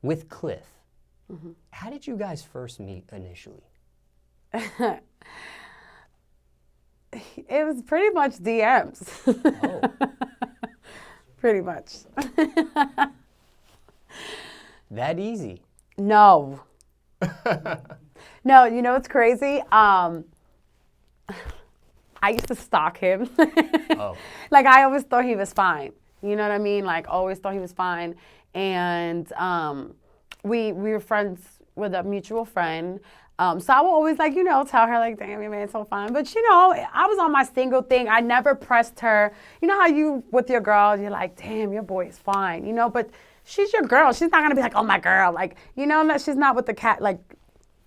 with Cliff, how did you guys first meet initially? It was pretty much DMs. Oh. Pretty much. That easy? No. No, you know what's crazy? I used to stalk him. Oh. Like, I always thought he was fine. You know what I mean? Like, always thought he was fine. And we were friends with a mutual friend. So I would always, like, you know, tell her, like, damn, your man's so fine. But, you know, I was on my single thing. I never pressed her. You know how you, with your girl, you're like, damn, your boy is fine, you know? But she's your girl. She's not going to be like, oh, my girl. Like, you know, she's not with the cat, like,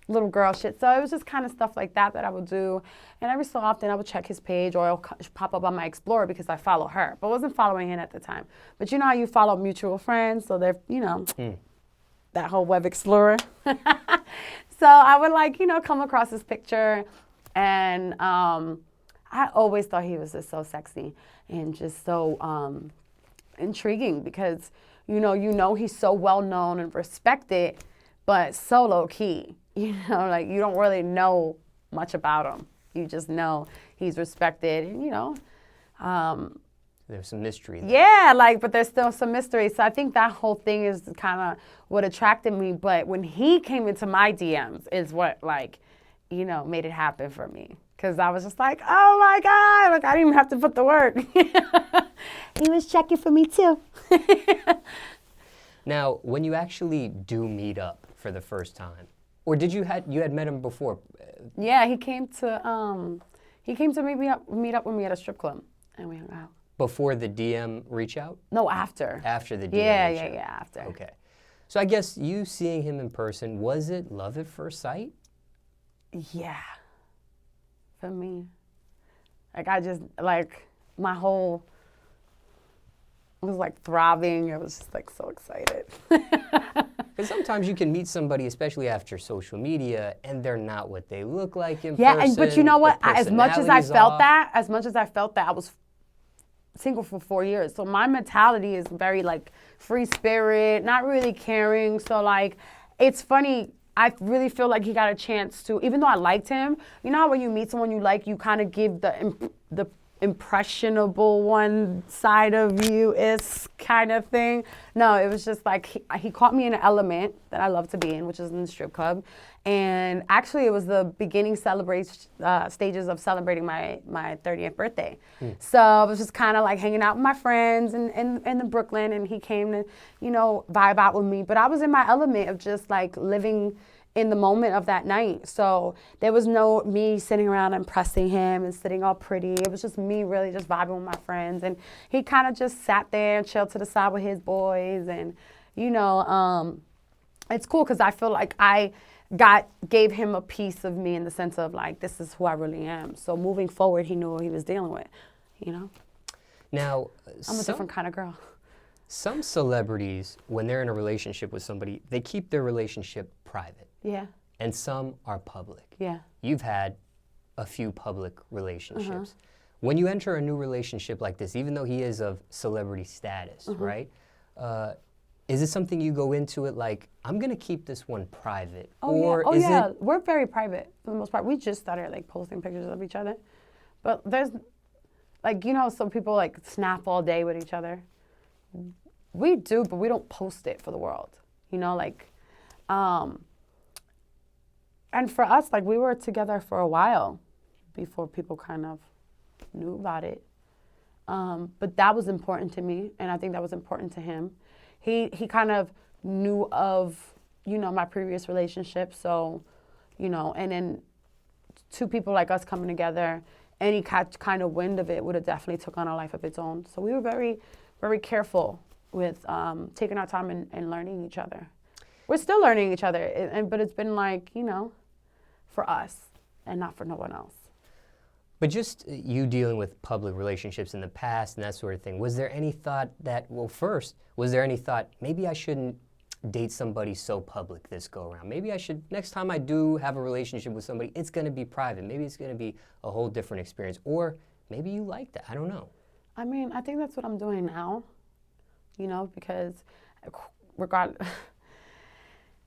little girl shit. So it was just kind of stuff like that I would do. And every so often I would check his page or it'll pop up on my Explorer because I follow her. But I wasn't following him at the time. But you know how you follow mutual friends? So they're, you know, that whole web Explorer. So I would, like, you know, come across this picture. And I always thought he was just so sexy and just so intriguing because, you know he's so well known and respected, but so low key. You know, like, you don't really know much about him. You just know he's respected, and, you know. There's some mystery there. Yeah, like, but there's still some mystery. So I think that whole thing is kind of what attracted me. But when he came into my DMs is what, like, you know, made it happen for me. Because I was just like, oh, my God. Like, I didn't even have to put the work. He was checking for me, too. Now, when you actually do meet up for the first time, or did you had met him before? Yeah, he came to meet up with me at a strip club, and we hung out. Before the DM reach out? No, after. After the DM reach out? Yeah, after. Okay. So I guess you seeing him in person, was it love at first sight? Yeah. For me. Like, I just, like, my whole was, like, throbbing. I was just, like, so excited. Because sometimes you can meet somebody, especially after social media, and they're not what they look like in person. Yeah, but you know what? As much as I felt off. that, I was single for 4 years. So my mentality is very, like, free spirit, not really caring. So, like, it's funny. I really feel like he got a chance to, even though I liked him, you know how when you meet someone you like, you kind of give the impressionable one side of you is kind of thing. No, it was just like he caught me in an element that I love to be in, which is in the strip club. And actually, it was the beginning stages of celebrating my 30th birthday. So I was just kind of like hanging out with my friends in Brooklyn, and he came to, you know, vibe out with me. But I was in my element of just like living in the moment of that night. So there was no me sitting around impressing him and sitting all pretty. It was just me really just vibing with my friends. And he kind of just sat there and chilled to the side with his boys. And, you know, it's cool because I feel like I gave him a piece of me in the sense of, like, this is who I really am. So moving forward, he knew what he was dealing with, you know? Now, I'm a different kind of girl. Some celebrities, when they're in a relationship with somebody, they keep their relationship private. Yeah. And some are public. Yeah. You've had a few public relationships. When you enter a new relationship like this, even though he is of celebrity status, right? Is it something you go into it like, I'm going to keep this one private? Or is it... We're very private for the most part. We just started, like, posting pictures of each other. But there's, like, you know, some people, like, snap all day with each other. We do, but we don't post it for the world. You know, like, and for us, like, we were together for a while before people kind of knew about it. But that was important to me, and I think that was important to him. He kind of knew of, you know, my previous relationship, so, you know, and then two people like us coming together, any kind of wind of it would have definitely took on a life of its own. So we were very, very careful with taking our time and learning each other. We're still learning each other, but it's been like, you know, for us and not for no one else. But just you dealing with public relationships in the past and that sort of thing, was there any thought that, well, first, was there any thought, maybe I shouldn't date somebody so public this go around? Maybe I should, next time I do have a relationship with somebody, it's going to be private. Maybe it's going to be a whole different experience. Or maybe you like that. I don't know. I mean, I think that's what I'm doing now, you know, because regardless,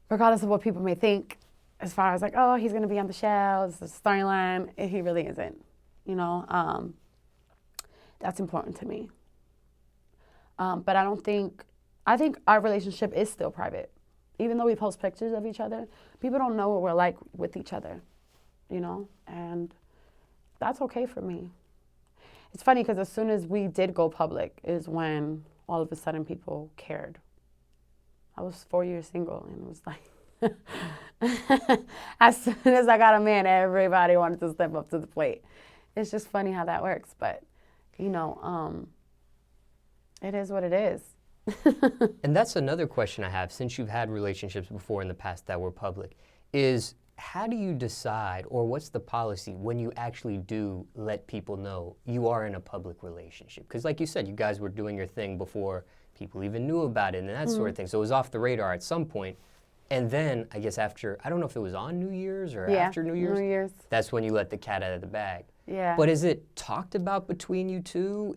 regardless of what people may think, as far as like, oh, he's gonna be on the show, it's the storyline, he really isn't. You know, that's important to me. But I think our relationship is still private. Even though we post pictures of each other, people don't know what we're like with each other, you know? And that's okay for me. It's funny because as soon as we did go public is when all of a sudden people cared. I was 4 years single and it was like, as soon as I got a man, everybody wanted to step up to the plate. It's just funny how that works, but you know, it is what it is. And that's another question I have, since you've had relationships before in the past that were public, is how do you decide, or what's the policy when you actually do let people know you are in a public relationship? Because like you said, you guys were doing your thing before people even knew about it and that sort of thing. So it was off the radar at some point. And then, I guess after, I don't know if it was on New Year's or after New Year's. That's when you let the cat out of the bag. Yeah. But is it talked about between you two?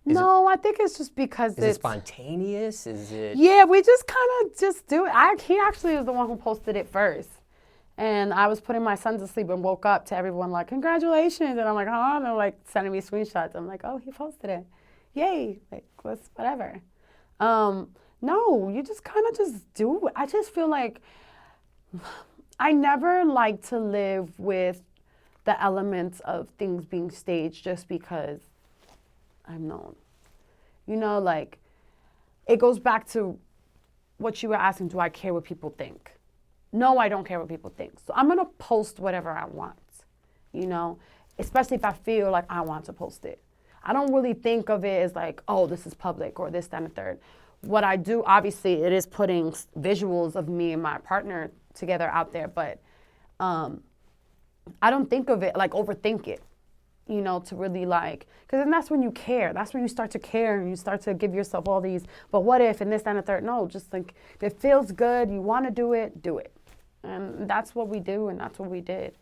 No, I think it's just because Is it spontaneous? Is it? Yeah, we just kind of just do it. He actually was the one who posted it first. And I was putting my son to sleep and woke up to everyone like, congratulations. And I'm like, oh, and they're like sending me screenshots. I'm like, oh, he posted it. Yay. Like, whatever. No, you just kind of just do it. I just feel like I never like to live with the elements of things being staged just because I'm known. You know, like, it goes back to what you were asking, do I care what people think? No, I don't care what people think. So I'm going to post whatever I want, you know, especially if I feel like I want to post it. I don't really think of it as like, oh, this is public or this, that, and the third. What I do, obviously, it is putting visuals of me and my partner together out there, but I don't think of it, like overthink it, you know, to really like, because then that's when you care. That's when you start to care and you start to give yourself all these, but what if, and this, that, and the third. No, just like, if it feels good, you want to do it, do it. And that's what we do, and that's what we did.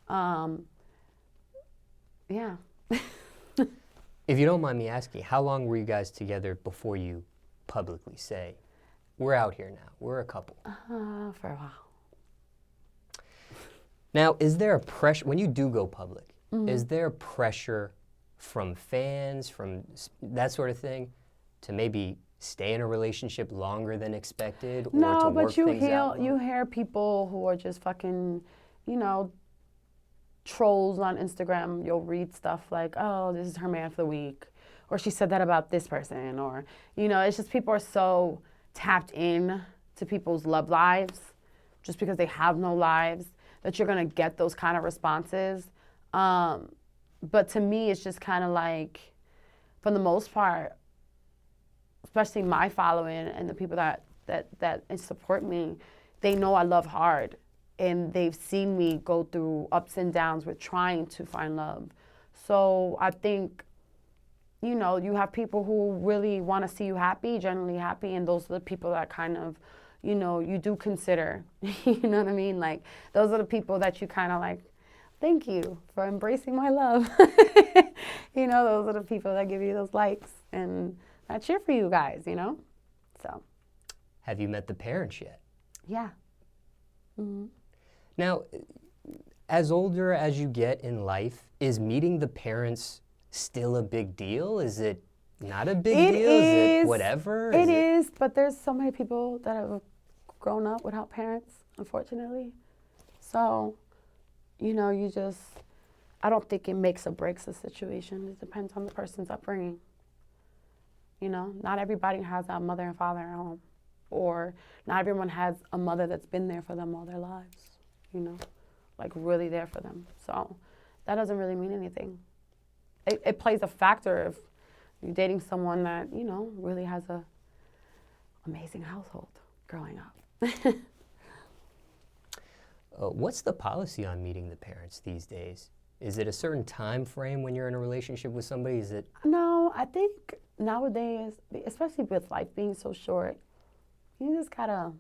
Yeah. If you don't mind me asking, how long were you guys together before you publicly say, we're out here now, we're a couple? For a while. Now, is there a pressure, when you do go public, is there pressure from fans, from that sort of thing, to maybe stay in a relationship longer than expected, or to No, work but things out? you hear people who are just fucking, you know, trolls on Instagram. You'll read stuff like, oh, this is her man for the week, or she said that about this person, or, you know, it's just people are so tapped in to people's love lives just because they have no lives that you're going to get those kind of responses. But to me, it's just kind of like, for the most part, especially my following and the people that support me, they know I love hard. And they've seen me go through ups and downs with trying to find love. So I think, you know, you have people who really want to see you happy, generally happy, and those are the people that kind of, you know, you do consider, you know what I mean? Like, those are the people that you kind of like, thank you for embracing my love. You know, those are the people that give you those likes and that cheer for you guys, you know? So. Have you met the parents yet? Yeah. Mm-hmm. Now, as older as you get in life, is meeting the parents still a big deal? Is it not a big deal? Is it whatever? It is, but there's so many people that have grown up without parents, unfortunately. So, you know, I don't think it makes or breaks the situation. It depends on the person's upbringing. You know, not everybody has a mother and father at home, or not everyone has a mother that's been there for them all their lives, you know, like really there for them. So that doesn't really mean anything. It plays a factor if you're dating someone that, you know, really has a amazing household growing up. What's the policy on meeting the parents these days? Is it a certain time frame when you're in a relationship with somebody? Is it? No, I think nowadays, especially with life being so short, you just gotta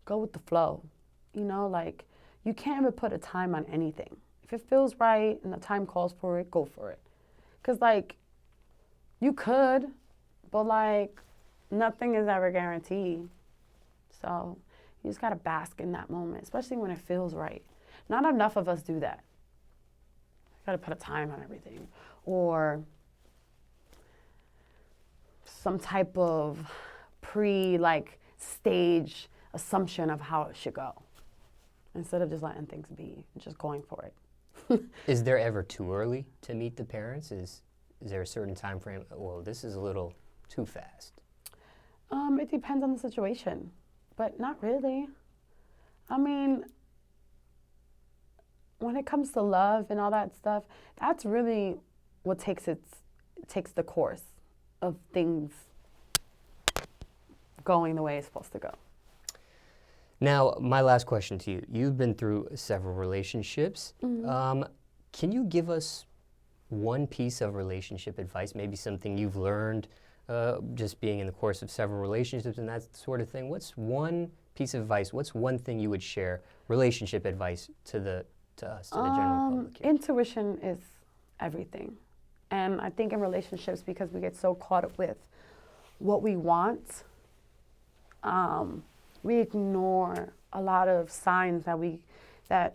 go with the flow. You know, like, you can't ever put a time on anything. If it feels right and the time calls for it, go for it. Because, like, you could, but, like, nothing is ever guaranteed. So you just gotta bask in that moment, especially when it feels right. Not enough of us do that. Gotta put a time on everything, or some type of stage assumption of how it should go, instead of just letting things be, just going for it. Is there ever too early to meet the parents? Is there a certain time frame? Well, this is a little too fast. It depends on the situation, but not really. I mean, when it comes to love and all that stuff, that's really what takes the course of things going the way it's supposed to go. Now, my last question to you. You've been through several relationships. Mm-hmm. Can you give us one piece of relationship advice, maybe something you've learned just being in the course of several relationships and that sort of thing? What's one piece of advice, what's one thing you would share, relationship advice, to us, to the general public here? Intuition is everything. And I think in relationships, because we get so caught up with what we want, we ignore a lot of signs that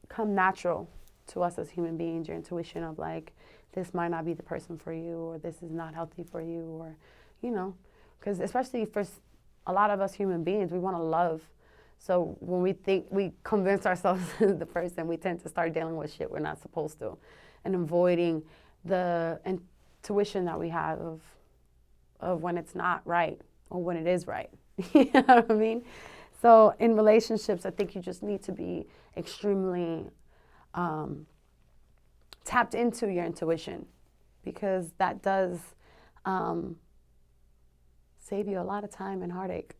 come natural to us as human beings. Your intuition of like, this might not be the person for you, or this is not healthy for you, or, because especially for a lot of us human beings, we want to love. So when we think we convince ourselves the person, we tend to start dealing with shit we're not supposed to, and avoiding the intuition that we have of when it's not right or when it is right. You know what I mean? So in relationships, I think you just need to be extremely tapped into your intuition, because that does save you a lot of time and heartache.